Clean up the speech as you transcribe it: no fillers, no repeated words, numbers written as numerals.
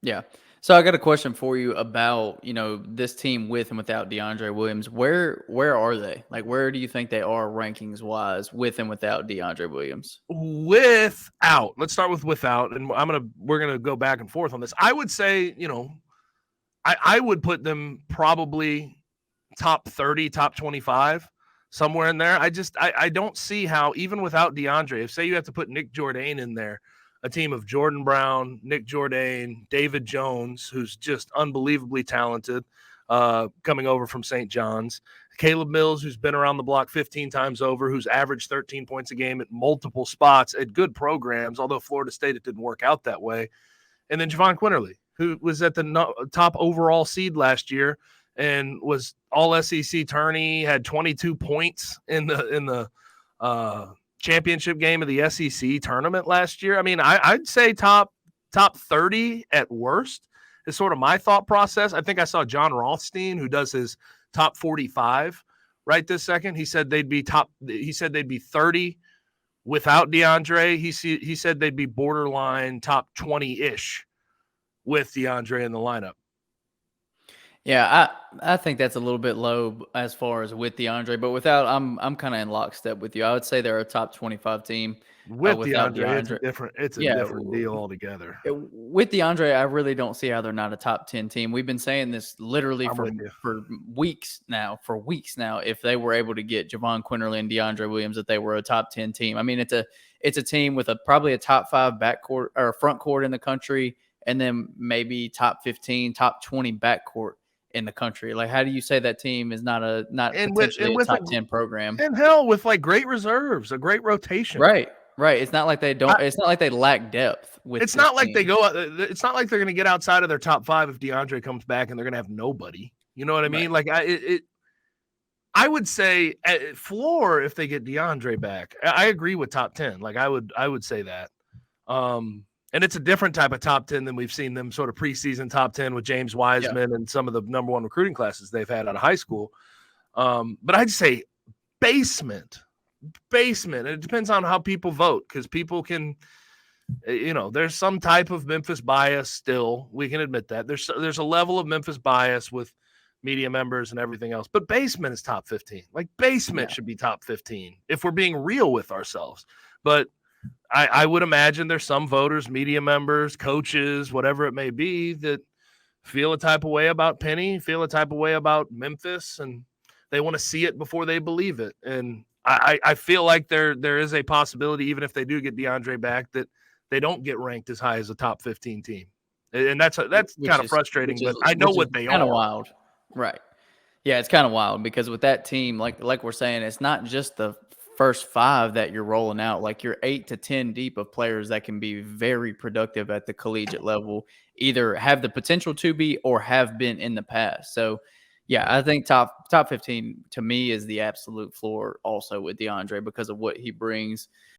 Yeah. So I got a question for you about, this team with and without DeAndre Williams. Where are they? Like where do you think they are rankings wise with and without DeAndre Williams? Without, let's start with without, and we're gonna go back and forth on this. I would say, I would put them probably top 30, top 25, somewhere in there. I don't see how, even without DeAndre, if say you have to put Nick Jourdain in there, a team of Jordan Brown, Nick Jourdain, David Jones, who's just unbelievably talented, coming over from St. John's, Caleb Mills, who's been around the block 15 times over, who's averaged 13 points a game at multiple spots at good programs, although Florida State, it didn't work out that way. And then Javon Quinterly, who was at the top overall seed last year and was all SEC tourney, had 22 points in the championship game of the SEC tournament last year. I mean, I'd say top 30 at worst is sort of my thought process. I think I saw John Rothstein, who does his top 45 right this second. He said they'd be 30 without DeAndre. He said they'd be borderline top 20-ish with DeAndre in the lineup. Yeah, I think that's a little bit low as far as with DeAndre, but without, I'm kind of in lockstep with you. I would say they're a top 25 team with without DeAndre. DeAndre. It's a different deal altogether. With DeAndre, I really don't see how they're not a top 10 team. We've been saying this literally for weeks now. If they were able to get Javon Quinterly and DeAndre Williams, that they were a top 10 team. I mean, it's a team with probably a top 5 backcourt or front court in the country, and then maybe top 15, top 20 backcourt in the country. Like, how do you say that team is not potentially a top 10 program? And hell, with like great reserves, a great rotation. Right. It's not like they don't. It's not like they lack depth. It's not like they go. It's not like they're going to get outside of their top 5 if DeAndre comes back and they're going to have nobody. You know what I mean? Like I would say at floor if they get DeAndre back. I agree with top 10. Like I would say that. And it's a different type of top 10 than we've seen them sort of preseason top 10 with James Wiseman and some of the number 1 recruiting classes they've had out of high school. But I'd say basement. It depends on how people vote, because people can, there's some type of Memphis bias still. We can admit that. There's a level of Memphis bias with media members and everything else. But basement is top 15. Like basement should be top 15 if we're being real with ourselves. But I would imagine there's some voters, media members, coaches, whatever it may be, that feel a type of way about Penny, feel a type of way about Memphis, and they want to see it before they believe it. And I feel like there is a possibility, even if they do get DeAndre back, that they don't get ranked as high as a top 15 team. And that's kind of frustrating, but I know what they are. Kind of wild. Right. Yeah, it's kind of wild because with that team, like we're saying, it's not just the first 5 that you're rolling out. Like you're 8 to 10 deep of players that can be very productive at the collegiate level, either have the potential to be or have been in the past. So yeah, I think top 15 to me is the absolute floor also with DeAndre because of what he brings